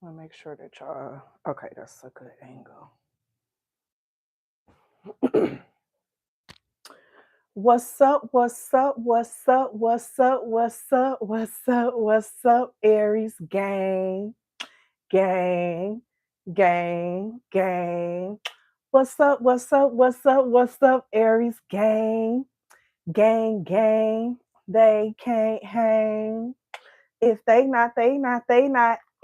I'll make sure that y'all, okay, that's a good angle. What's up? What's up? What's up? What's up? What's up? What's up? What's up, Aries gang? Gang, gang, gang. What's up? What's up? What's up? What's up, Aries gang? Gang, gang. They can't hang. If they not.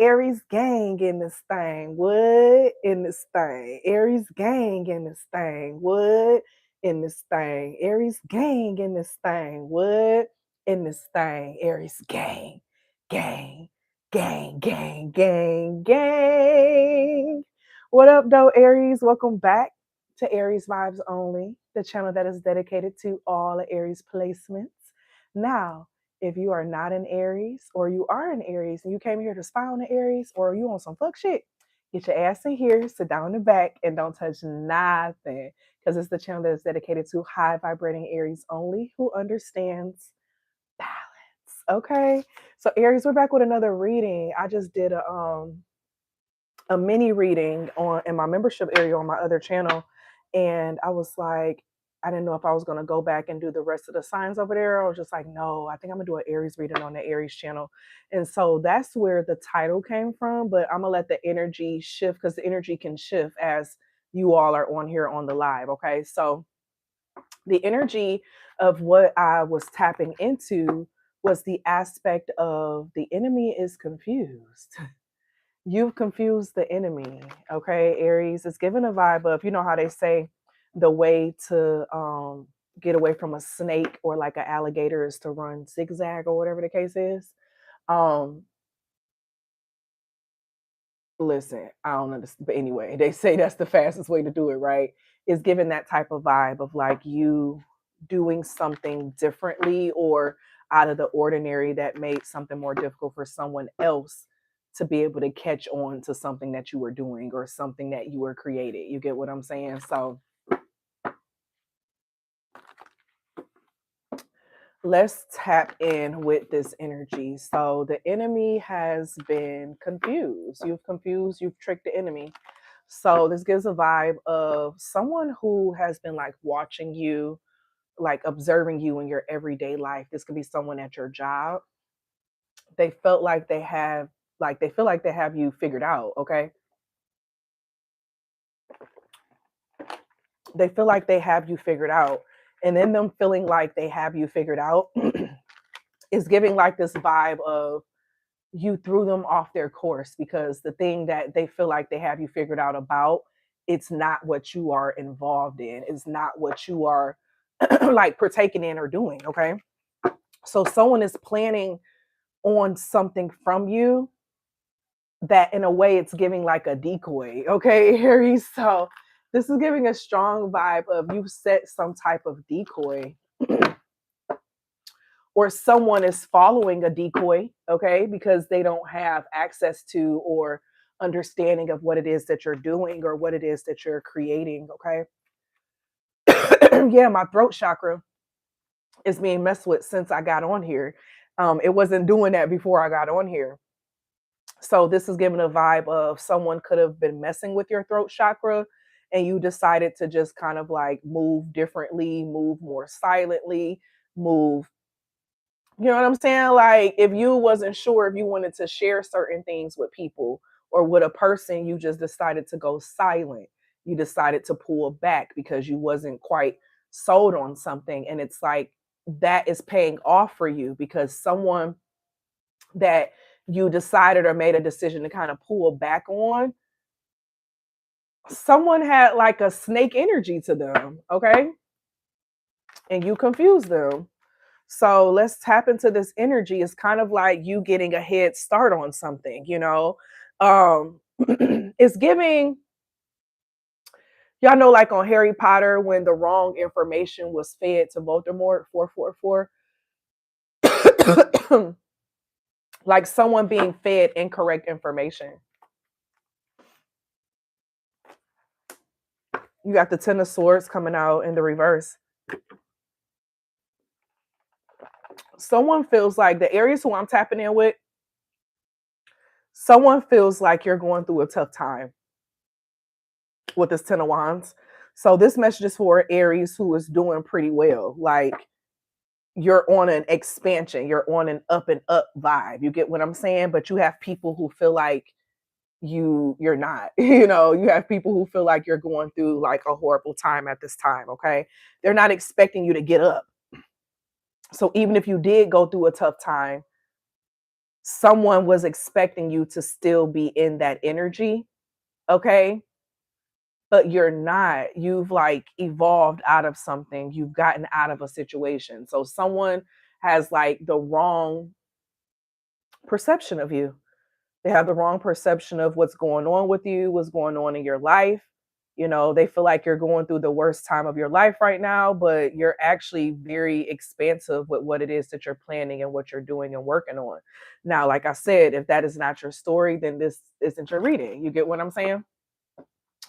Aries gang in this thing. What in this thing? Aries gang in this thing. What in this thing? Aries gang in this thing. What in this thing? Aries gang, gang, gang, gang, gang, gang. What up, though, Aries? Welcome back to Aries Vibes Only, the channel that is dedicated to all Aries placements. Now, if you are not an Aries or you are an Aries and you came here to spy on the Aries or you on some fuck shit, get your ass in here, sit down in the back, and don't touch nothing. Because it's the channel that is dedicated to high vibrating Aries only who understands balance. Okay. So Aries, we're back with another reading. I just did a mini reading on in my membership area on my other channel. And I was like, I didn't know if I was going to go back and do the rest of the signs over there. I was just like, no, I think I'm going to do an Aries reading on the Aries channel. And so that's where the title came from. But I'm going to let the energy shift because the energy can shift as you all are on here on the live. Okay. So the energy of what I was tapping into was the aspect of the enemy is confused. You've confused the enemy. Okay, Aries. It's given a vibe of, you know how they say the way to get away from a snake or like an alligator is to run zigzag or whatever the case is. Um, Listen, I don't understand. But anyway, they say that's the fastest way to do it, right? Is given that type of vibe of like you doing something differently or out of the ordinary that made something more difficult for someone else to be able to catch on to something that you were doing or something that you were created. You get what I'm saying? So let's tap in with this energy. So the enemy has been confused. You've tricked the enemy. So this gives a vibe of someone who has been like watching you, like observing you in your everyday life. This could be someone at your job. They felt like they feel like they have you figured out, okay? They feel like they have you figured out. And then them feeling like they have you figured out is giving like this vibe of you threw them off their course because the thing that they feel like they have you figured out about, it's not what you are involved in. It's not what you are like partaking in or doing. Okay. So someone is planning on something from you that in a way it's giving like a decoy. Okay, Aries. So this is giving a strong vibe of you set some type of decoy or someone is following a decoy, okay, because they don't have access to or understanding of what it is that you're doing or what it is that you're creating, okay? Yeah, my throat chakra is being messed with since I got on here. It wasn't doing that before I got on here. So this is giving a vibe of someone could have been messing with your throat chakra and you decided to just kind of like move differently, move more silently, move. You know what I'm saying? Like if you wasn't sure if you wanted to share certain things with people or with a person, you just decided to go silent. You decided to pull back because you wasn't quite sold on something. And it's like that is paying off for you because someone that you decided or made a decision to kind of pull back on, someone had like a snake energy to them, okay? And you confused them. So let's tap into this energy. It's kind of like you getting a head start on something, you know. It's giving, y'all know, like on Harry Potter, when the wrong information was fed to Voldemort, 444, like someone being fed incorrect information. You got the Ten of Swords coming out in the reverse. Someone feels like the Aries who I'm tapping in with, Someone feels like you're going through a tough time with this Ten of Wands. So this message is for Aries who is doing pretty well. Like, you're on an expansion, you're on an up and up vibe. You get what I'm saying? But you have people who feel like you're not. You have people who feel like you're going through like a horrible time at this time. Okay, they're not expecting you to get up. So even if you did go through a tough time, someone was expecting you to still be in that energy. Okay, but you're not. You've like evolved out of something, you've gotten out of a situation. So someone has like the wrong perception of you. They have the wrong perception of what's going on with you, what's going on in your life. They feel like you're going through the worst time of your life right now, but you're actually very expansive with what it is that you're planning and what you're doing and working on. Now, like I said, if that is not your story, then this isn't your reading. You get what I'm saying?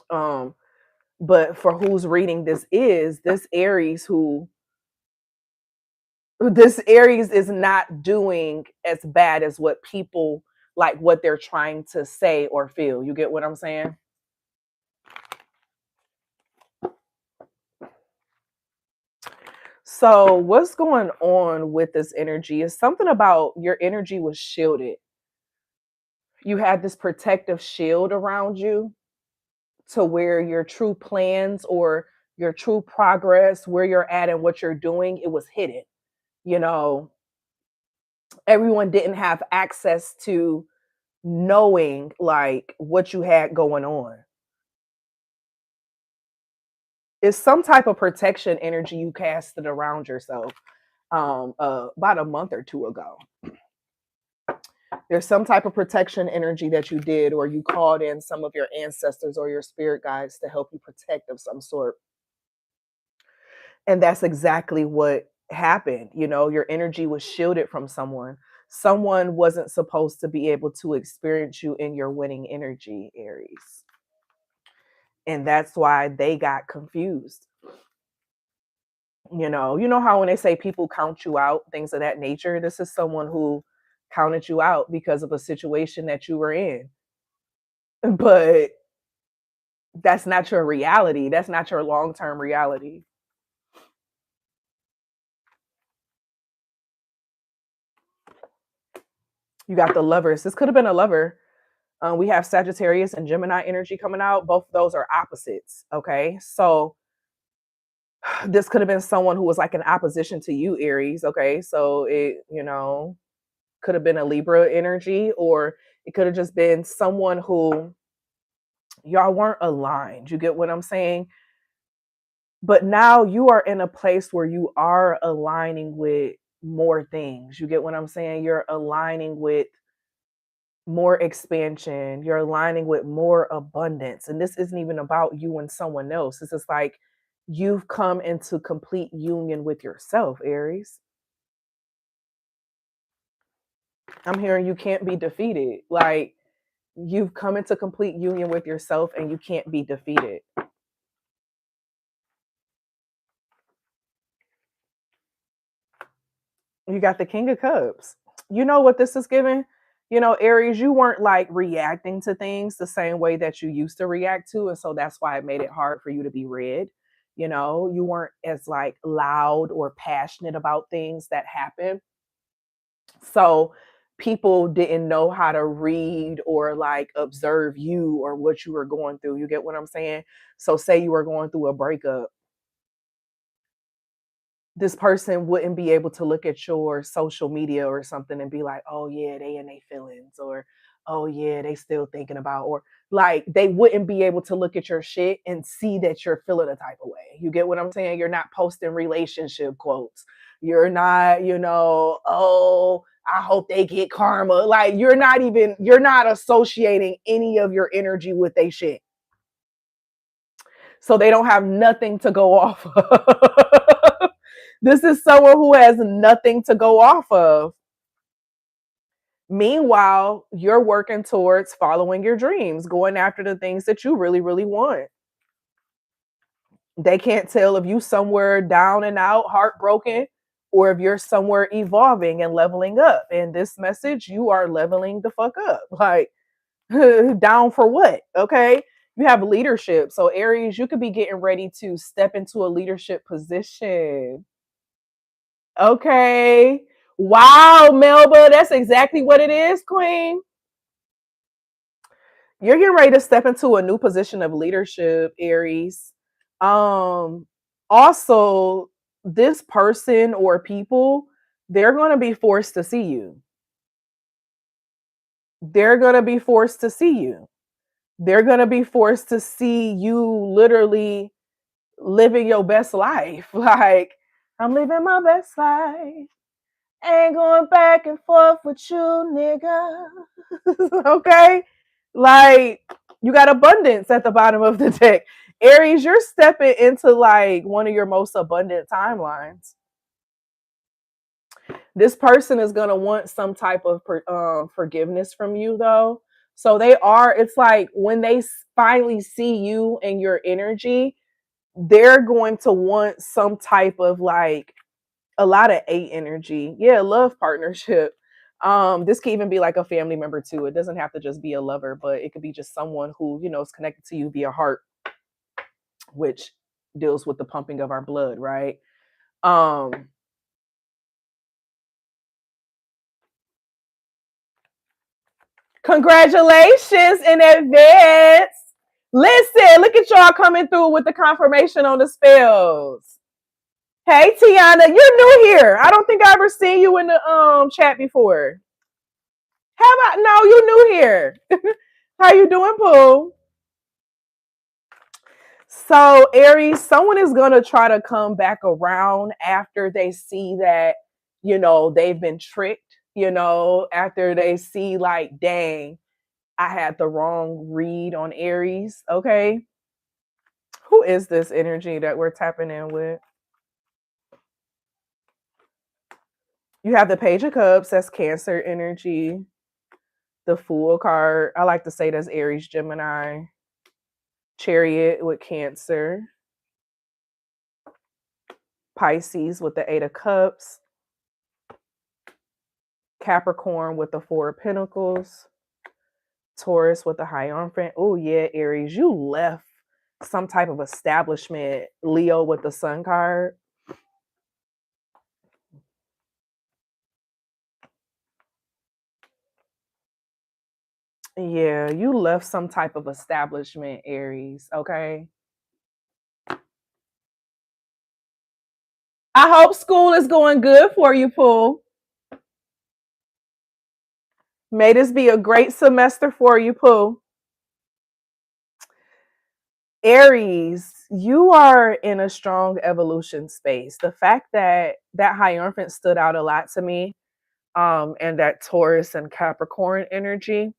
But for whose reading this Aries who this Aries is not doing as bad as what people like what they're trying to say or feel. You get what I'm saying? So what's going on with this energy is something about your energy was shielded. You had this protective shield around you to where your true plans or your true progress, where you're at and what you're doing, it was hidden. You know, everyone didn't have access to knowing like what you had going on. It's some type of protection energy you casted around yourself about a month or two ago. There's some type of protection energy that you did, or you called in some of your ancestors or your spirit guides to help you protect of some sort. And that's exactly what happened. Your energy was shielded from someone. Someone wasn't supposed to be able to experience you in your winning energy, Aries. And that's why they got confused. You know how when they say people count you out, things of that nature, this is someone who counted you out because of a situation that you were in. But that's not your reality. That's not your long-term reality. You got the Lovers. This could have been a lover. We have Sagittarius and Gemini energy coming out. Both of those are opposites. Okay. So this could have been someone who was like in opposition to you, Aries. Okay. So it could have been a Libra energy, or it could have just been someone who y'all weren't aligned. You get what I'm saying? But now you are in a place where you are aligning with more things. You get what I'm saying? You're aligning with more expansion. You're aligning with more abundance. And this isn't even about you and someone else. This is like you've come into complete union with yourself, Aries. I'm hearing you can't be defeated. Like, you've come into complete union with yourself and you can't be defeated. You got the King of Cups. You know what this is giving? Aries, you weren't like reacting to things the same way that you used to react to. And so that's why it made it hard for you to be read. You weren't as like loud or passionate about things that happen. So people didn't know how to read or like observe you or what you were going through. You get what I'm saying? So say you were going through a breakup, this person wouldn't be able to look at your social media or something and be like, oh yeah, they in their feelings, or oh yeah, they still thinking about, or like they wouldn't be able to look at your shit and see that you're feeling a type of way. You get what I'm saying? You're not posting relationship quotes. You're not, oh, I hope they get karma. Like you're not associating any of your energy with they shit. So they don't have nothing to go off of. This is someone who has nothing to go off of. Meanwhile, you're working towards following your dreams, going after the things that you really, really want. They can't tell if you somewhere down and out, heartbroken, or if you're somewhere evolving and leveling up. In this message, you are leveling the fuck up. Like, down for what? Okay. You have leadership. So, Aries, you could be getting ready to step into a leadership position. Okay. Wow, Melba, that's exactly what it is, Queen. You're getting ready to step into a new position of leadership, Aries. Um, Also, this person or people, they're going to be forced to see you. They're going to be forced to see you. They're going to be forced to see you literally living your best life. Like, I'm living my best life. Ain't going back and forth with you, nigga. Okay? Like, you got abundance at the bottom of the deck. Aries, you're stepping into like one of your most abundant timelines. This person is going to want some type of forgiveness from you, though. So it's like when they finally see you and your energy, they're going to want some type of like a lot of 8 energy. Yeah, love partnership. This could even be like a family member too. It doesn't have to just be a lover, but it could be just someone who, is connected to you via heart, which deals with the pumping of our blood, right? Um, Congratulations in advance. Listen, look at y'all coming through with the confirmation on the spells. Hey Tiana, you're new here. I don't think I ever seen you in the chat before. How about no, you new here. How you doing, Pooh? So Aries, someone is gonna try to come back around after they see that, they've been tricked, after they see like, dang, I had the wrong read on Aries. Okay. Who is this energy that we're tapping in with? You have the Page of Cups, that's Cancer energy. The Fool card, I like to say that's Aries, Gemini. Chariot with Cancer. Pisces with the 8 of Cups. Capricorn with the 4 of Pentacles. Taurus with the Hierophant. Oh yeah, Aries, you left some type of establishment. Leo with the Sun card. Yeah, you left some type of establishment, Aries. Okay. I hope school is going good for you, Pooh. May this be a great semester for you, Pooh. Aries, you are in a strong evolution space. The fact that that Hierophant stood out a lot to me, and that Taurus and Capricorn energy,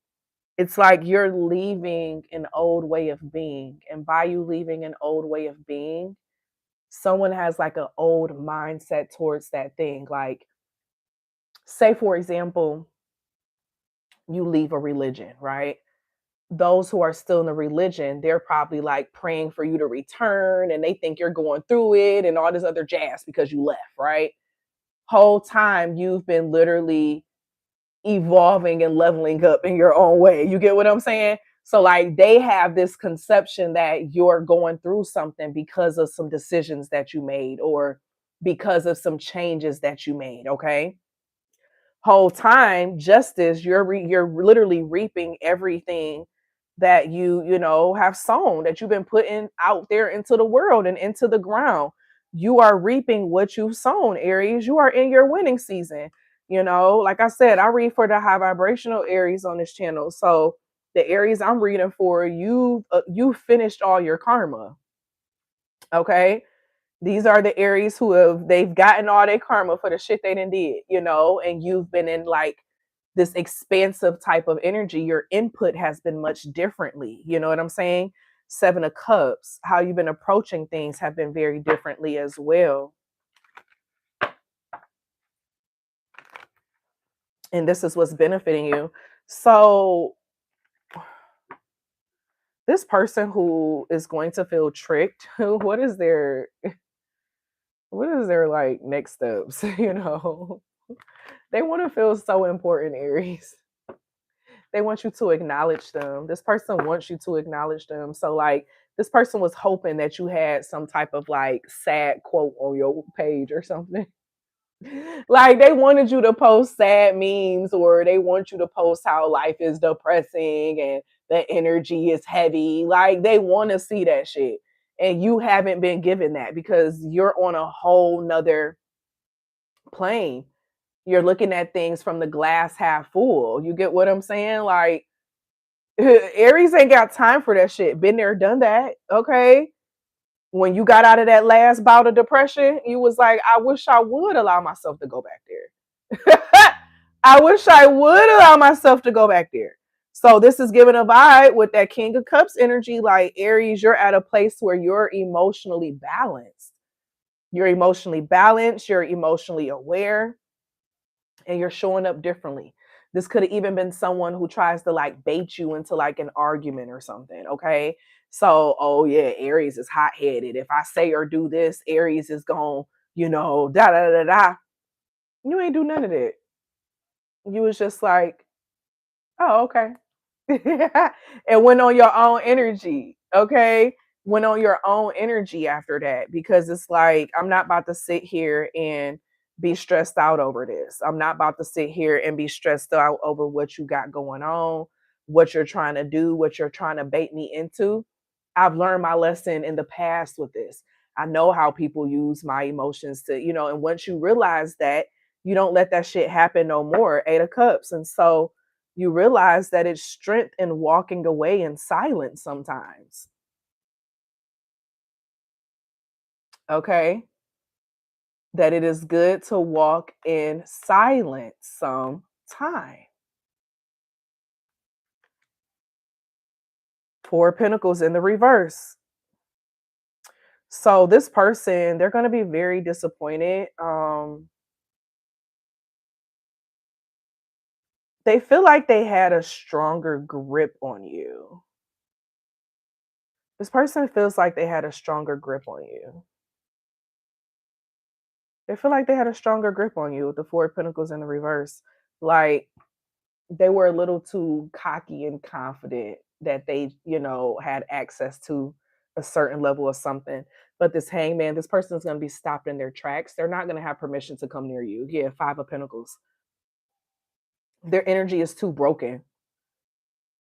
it's like you're leaving an old way of being. And by you leaving an old way of being, someone has like an old mindset towards that thing. Like, say, for example, you leave a religion, right? Those who are still in the religion, they're probably like praying for you to return and they think you're going through it and all this other jazz because you left, right? Whole time you've been literally evolving and leveling up in your own way. You get what I'm saying? So like they have this conception that you're going through something because of some decisions that you made or because of some changes that you made, okay? Whole time justice, you're literally reaping everything that you have sown, that you've been putting out there into the world and into the ground. You are reaping what you've sown, Aries. You are in your winning season. Like I said, I read for the high vibrational Aries on this channel. So the Aries I'm reading for, you finished all your karma. Okay, these are the Aries they've gotten all their karma for the shit they done did, and you've been in like this expansive type of energy. Your input has been much differently. You know what I'm saying? 7 of Cups, how you've been approaching things have been very differently as well. And this is what's benefiting you. So this person who is going to feel tricked, what is their what is their like next steps? They want to feel so important, Aries. They want you to acknowledge them. This person wants you to acknowledge them. So like this person was hoping that you had some type of like sad quote on your page or something. Like they wanted you to post sad memes, or they want you to post how life is depressing and the energy is heavy. Like they want to see that shit. And you haven't been given that because you're on a whole nother plane. You're looking at things from the glass half full. You get what I'm saying? Like Aries ain't got time for that shit. Been there, done that. Okay. When you got out of that last bout of depression, you was like, I wish I would allow myself to go back there. I wish I would allow myself to go back there. So this is giving a vibe with that King of Cups energy. Like Aries, you're at a place where you're emotionally balanced. You're emotionally balanced. You're emotionally aware, and you're showing up differently. This could have even been someone who tries to like bait you into like an argument or something. Okay. So, oh yeah, Aries is hot headed. If I say or do this, Aries is going, da da da da. You ain't do none of that. You was just like, oh, okay. And went on your own energy. Okay. Went on your own energy after that, because it's like, I'm not about to sit here and be stressed out over this. I'm not about to sit here and be stressed out over what you got going on, what you're trying to do, what you're trying to bait me into. I've learned my lesson in the past with this. I know how people use my emotions to, and once you realize that, you don't let that shit happen no more. 8 of Cups. And so you realize that it's strength in walking away in silence sometimes. Okay. That it is good to walk in silence sometime. 4 of Pentacles in the reverse. So this person, they're going to be very disappointed. They feel like they had a stronger grip on you. This person feels like they had a stronger grip on you. They feel like they had a stronger grip on you with the 4 of Pentacles in the reverse. Like they were a little too cocky and confident that they, had access to a certain level of something. But this Hangman, this person is going to be stopped in their tracks. They're not going to have permission to come near you. Yeah, 5 of Pentacles. Their energy is too broken.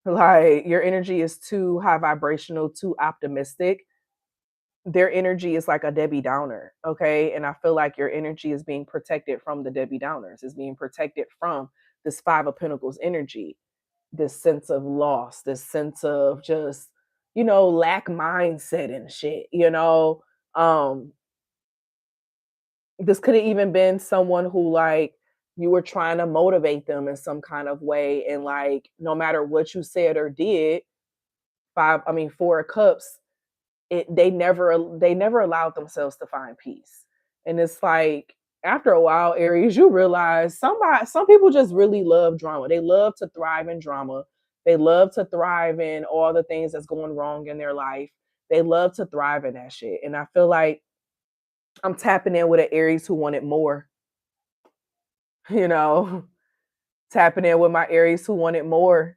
Like your energy is too high vibrational, too optimistic. Their energy is like a Debbie Downer. Okay. And I feel like your energy is being protected from the Debbie Downers, is being protected from this 5 of Pentacles energy, this sense of loss, this sense of just, lack mindset and shit, Um, this could have even been someone who like you were trying to motivate them in some kind of way. And like no matter what you said or did, 4 of Cups, they never allowed themselves to find peace. And it's like after a while, Aries, you realize some people just really love drama. They love to thrive in drama. They love to thrive in all the things that's going wrong in their life. They love to thrive in that shit. And I feel like I'm tapping in with an Aries who wanted more, you know, tapping in with my Aries who wanted more,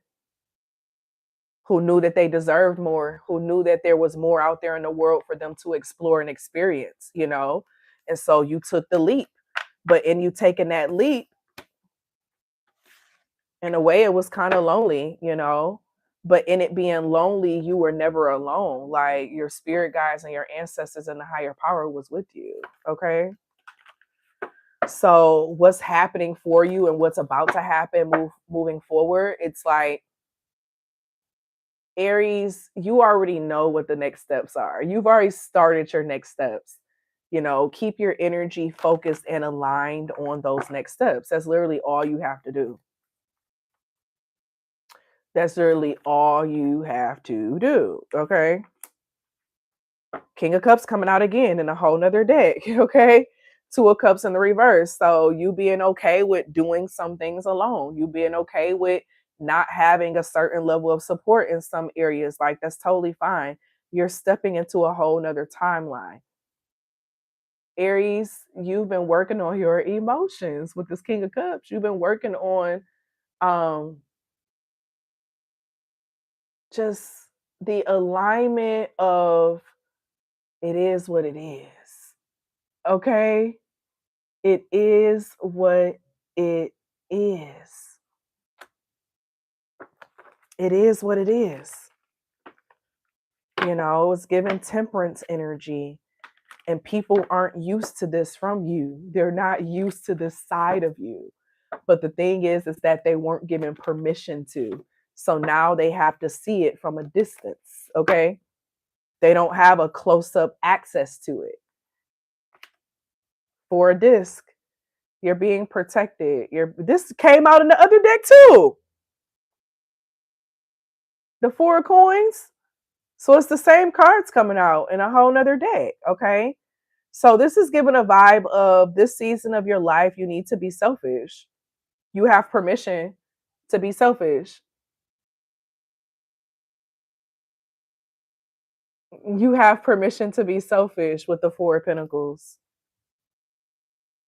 who knew that they deserved more, who knew that there was more out there in the world for them to explore and experience. And so you took the leap. But in you taking that leap, in a way, it was kind of lonely. But in it being lonely, you were never alone. Like your spirit guides and your ancestors and the higher power was with you. Okay. So what's happening for you and what's about to happen moving forward, it's like Aries, you already know what the next steps are. You've already started your next steps. Keep your energy focused and aligned on those next steps. That's literally all you have to do. That's literally all you have to do. Okay. King of Cups coming out again in a whole nother deck. Okay. 2 of Cups in the reverse. So you being okay with doing some things alone. You being okay with not having a certain level of support in some areas. Like that's totally fine. You're stepping into a whole nother timeline. Aries, you've been working on your emotions with this King of Cups. You've been working on um just the alignment of it is what it is. Okay? It is what it is. It is what it is. You know, it's giving temperance energy, and people aren't used to this from you. They're not used to this side of you. But the thing is that they weren't given permission to. So now they have to see it from a distance. Okay? They don't have a close-up access to it. For a disc, you're being protected. This came out in the other deck too. The 4 of coins. So it's the same cards coming out in a whole nother deck. Okay. So this is giving a vibe of this season of your life. You need to be selfish. You have permission to be selfish. You have permission to be selfish with the 4 of Pentacles.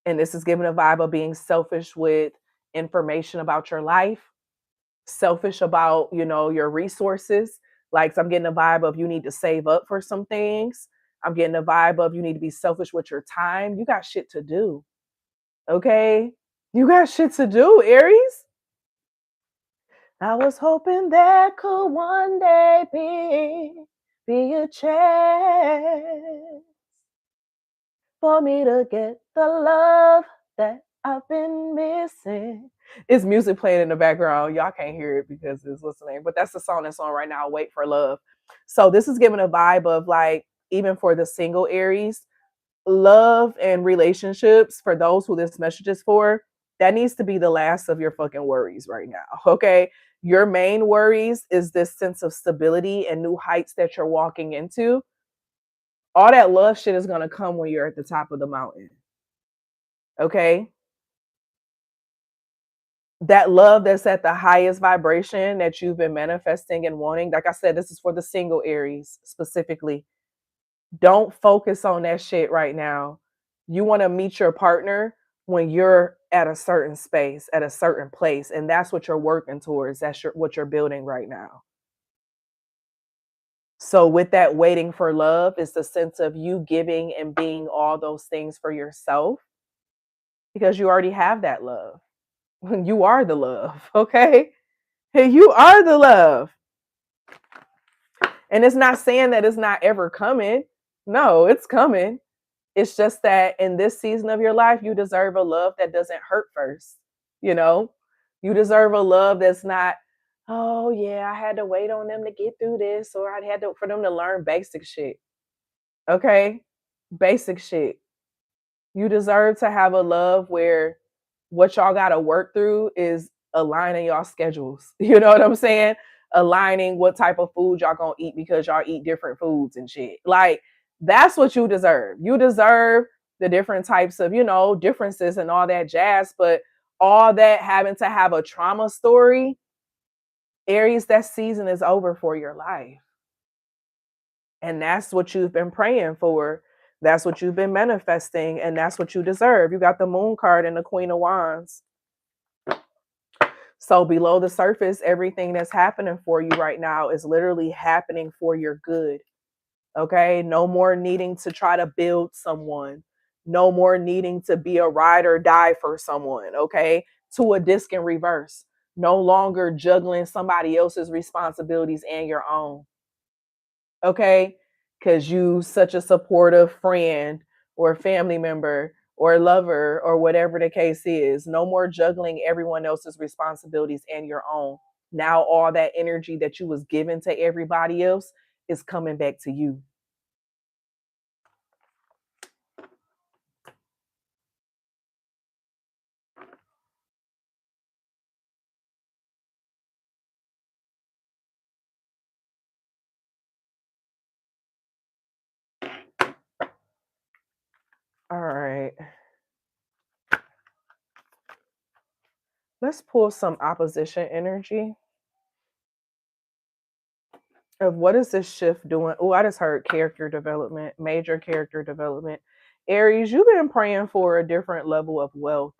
And this is giving a vibe of being selfish with information about your life, selfish about, your resources. Like, so I'm getting a vibe of you need to save up for some things. I'm getting a vibe of you need to be selfish with your time. You got shit to do. Okay? You got shit to do, Aries. I was hoping that could one day be a chance for me to get the love that I've been missing. It's music playing in the background. Y'all can't hear it because it's listening, but that's the song that's on right now, Wait for Love. So this is giving a vibe of, like, even for the single Aries, love and relationships, for those who this message is for, that needs to be the last of your fucking worries right now. Okay. Your main worries is this sense of stability and new heights that you're walking into. All that love shit is going to come when you're at the top of the mountain. Okay. That love that's at the highest vibration that you've been manifesting and wanting. Like I said, this is for the single Aries specifically. Don't focus on that shit right now. You want to meet your partner when you're at a certain space, at a certain place. And that's what you're working towards. That's what you're building right now. So with that waiting for love is the sense of you giving and being all those things for yourself, because you already have that love. You are the love, okay? You are the love. And it's not saying that it's not ever coming. No, it's coming. It's just that in this season of your life, you deserve a love that doesn't hurt first. You know, you deserve a love that's not, oh yeah, I had to wait on them to get through this, or I had to for them to learn basic shit. Okay? Basic shit. You deserve to have a love where what y'all got to work through is aligning y'all schedules. You know what I'm saying? Aligning what type of food y'all gonna eat because y'all eat different foods and shit. Like, that's what you deserve. You deserve the different types of, differences and all that jazz. But all that having to have a trauma story, Aries, that season is over for your life. And that's what you've been praying for. That's what you've been manifesting. And that's what you deserve. You got the Moon card and the Queen of Wands. So below the surface, everything that's happening for you right now is literally happening for your good. Okay? No more needing to try to build someone. No more needing to be a ride or die for someone. Okay? To a disc in reverse. No longer juggling somebody else's responsibilities and your own. Okay? Because you such a supportive friend or family member or lover or whatever the case is. No more juggling everyone else's responsibilities and your own. Now all that energy that you was given to everybody else is coming back to you. All right. Let's pull some opposition energy of what is this shift doing. Oh, I just heard character development, major character development. Aries, you've been praying for a different level of wealth.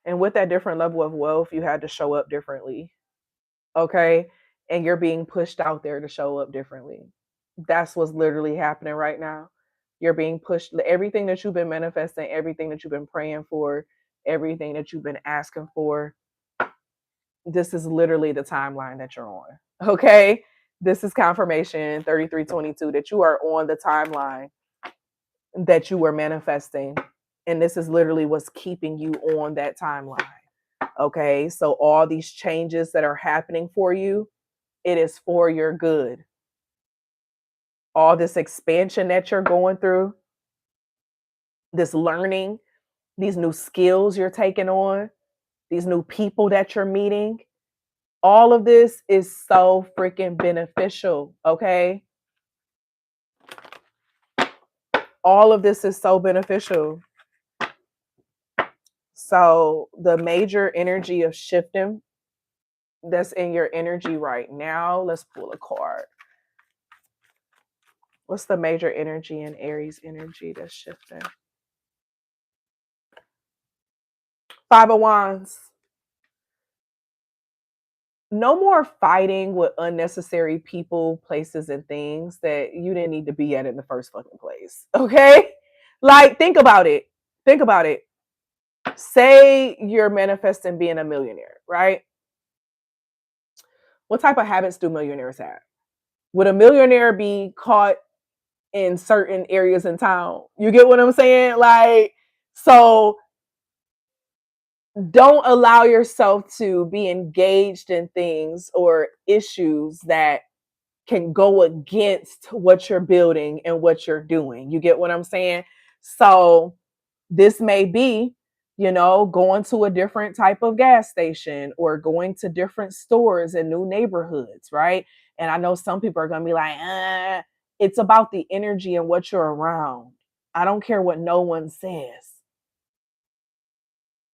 And with that different level of wealth, you had to show up differently. Okay. And you're being pushed out there to show up differently. That's what's literally happening right now. You're being pushed. Everything that you've been manifesting, everything that you've been praying for, everything that you've been asking for, this is literally the timeline that you're on. Okay. This is confirmation 3322 that you are on the timeline that you were manifesting. And this is literally what's keeping you on that timeline. Okay. So all these changes that are happening for you, it is for your good. All this expansion that you're going through, this learning, these new skills you're taking on, these new people that you're meeting, all of this is so freaking beneficial. Okay. All of this is so beneficial. So the major energy of shifting that's in your energy right now, let's pull a card. What's the major energy in Aries energy that's shifting? Five of Wands. No more fighting with unnecessary people, places, and things that you didn't need to be at in the first fucking place. Okay? Like, think about it. Think about it. Say you're manifesting being a millionaire, right? What type of habits do millionaires have? Would a millionaire be caught in certain areas in town? You get what I'm saying? Like, so don't allow yourself to be engaged in things or issues that can go against what you're building and what you're doing. You get what I'm saying? So this may be, going to a different type of gas station or going to different stores in new neighborhoods, right? And I know some people are going to be like, it's about the energy and what you're around. I don't care what no one says.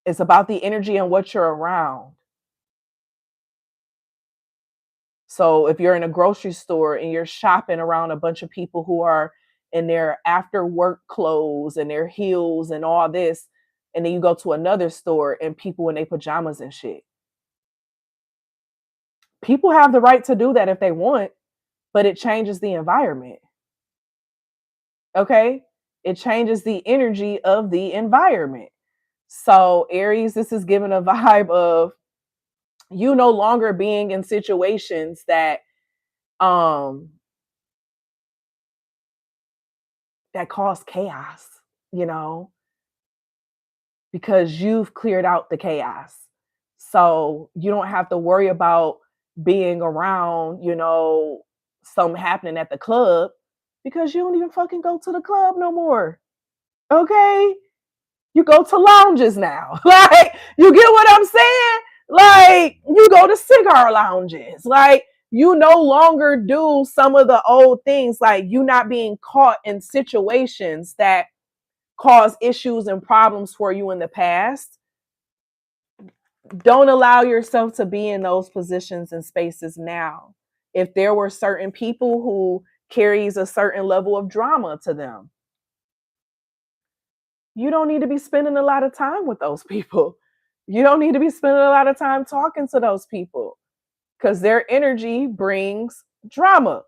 It's about the energy and what you're around. So if you're in a grocery store and you're shopping around a bunch of people who are in their after work clothes and their heels and all this, and then you go to another store and people in their pajamas and shit. People have the right to do that if they want, but it changes the environment. Okay? It changes the energy of the environment. So Aries, this is giving a vibe of you no longer being in situations that that cause chaos, because you've cleared out the chaos. So you don't have to worry about being around, something happening at the club because you don't even fucking go to the club no more. Okay? You go to lounges now. Like, you get what I'm saying? Like, you go to cigar lounges. Like, you no longer do some of the old things. Like, you not being caught in situations that cause issues and problems for you in the past. Don't allow yourself to be in those positions and spaces now. If there were certain people who carries a certain level of drama to them, you don't need to be spending a lot of time with those people. You don't need to be spending a lot of time talking to those people because their energy brings drama.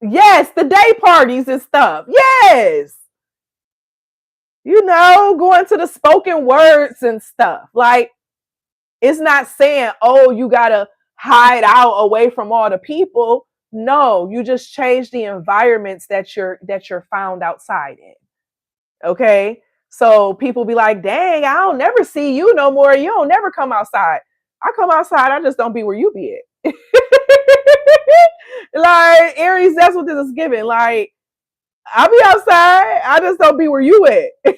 Yes, the day parties and stuff. Yes. Going to the spoken words and stuff. Like, it's not saying, oh, you got to hide out away from all the people. No, you just change the environments that you're found outside in. Okay? So people be like, dang, I don't never see you no more. You don't never come outside. I come outside, I just don't be where you be at. Like, Aries, that's what this is giving. Like, I'll be outside, I just don't be where you at.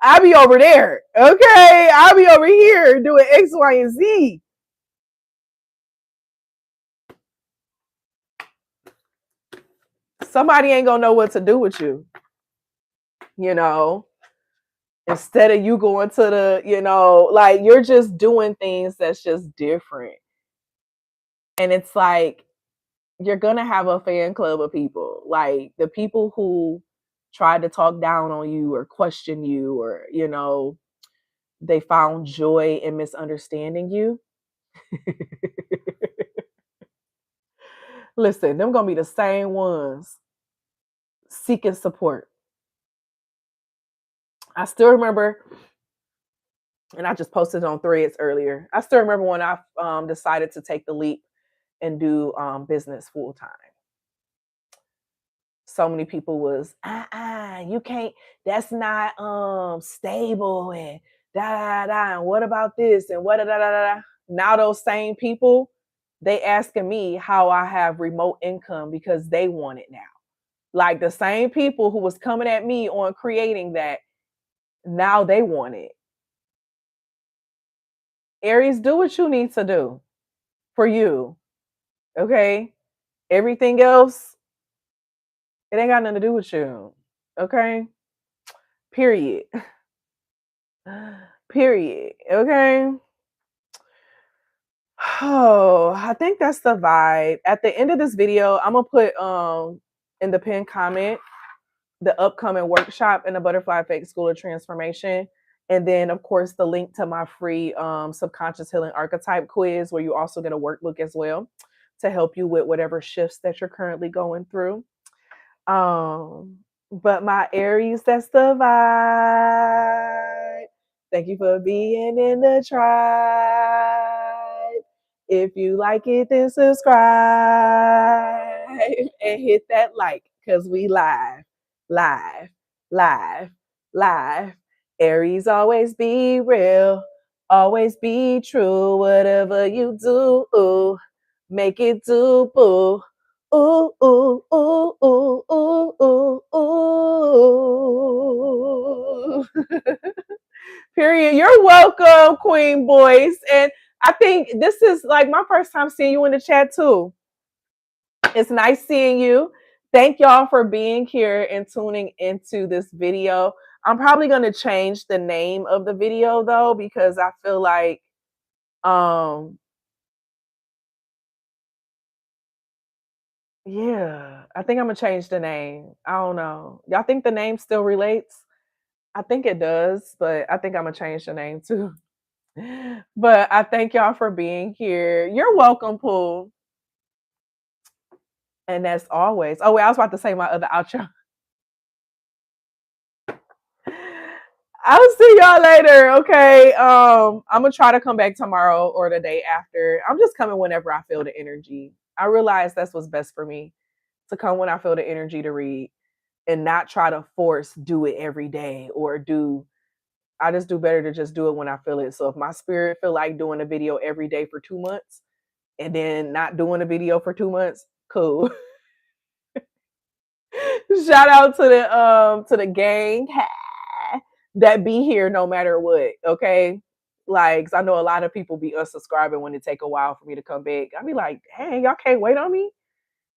I be over there. Okay. I'll be over here doing X, Y, and Z. Somebody ain't gonna know what to do with you. Instead of you going to the, like, you're just doing things that's just different. And it's like you're gonna have a fan club of people. Like the people who tried to talk down on you or question you, or they found joy in misunderstanding you. Listen, them gonna be the same ones seeking support. I still remember, and I just posted on Threads earlier. I still remember when I decided to take the leap and do business full time. So many people was, you can't, that's not stable, and da da da, and what about this, and what da da da da. Now those same people, they asking me how I have remote income because they want it now. Like the same people who was coming at me on creating that, now they want it. Aries, do what you need to do for you. Okay? Everything else, it ain't got nothing to do with you. Okay? Period. Period. Okay? Oh, I think that's the vibe. At the end of this video, I'm gonna put in the pinned comment the upcoming workshop in the Butterfly Effect School of Transformation. And then, of course, the link to my free subconscious healing archetype quiz, where you also get a workbook as well to help you with whatever shifts that you're currently going through. But my Aries, that's the vibe. Thank you for being in the tribe. If you like it, then subscribe and hit that like, because we live, live, live, live. Aries, always be real, always be true. Whatever you do, make it do, boo. Ooh, ooh, ooh, ooh, ooh, ooh, ooh. Period. You're welcome, Queen Boyce. And I think this is like my first time seeing you in the chat too. It's nice seeing you. Thank y'all for being here and tuning into this video. I'm probably going to change the name of the video though, because I feel like yeah, I think I'm gonna change the name. I don't know. Y'all think the name still relates? I think it does, but I think I'm gonna change the name too. But I thank y'all for being here. You're welcome, Pooh. And as always, oh wait, I was about to say my other outro. I'll see y'all later. Okay. I'm gonna try to come back tomorrow or the day after. I'm just coming whenever I feel the energy. I realize that's what's best for me, to come when I feel the energy to read and not try to force do it every day or do. I just do better to just do it when I feel it. So if my spirit feel like doing a video every day for 2 months and then not doing a video for 2 months, cool. Shout out to the gang that be here no matter what. Okay. Like, I know a lot of people be unsubscribing when it take a while for me to come back. I be like, dang, y'all can't wait on me.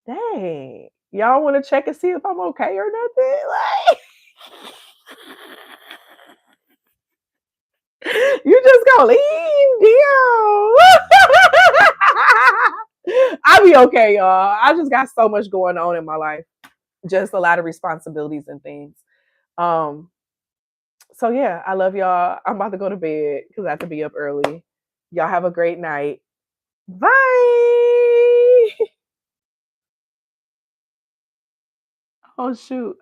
Dang, y'all want to check and see if I'm okay or nothing? Like, you just gonna leave, deal. I'll be okay, y'all. I just got so much going on in my life, just a lot of responsibilities and things. Um, so yeah, I love y'all. I'm about to go to bed because I have to be up early. Y'all have a great night. Bye. Oh shoot.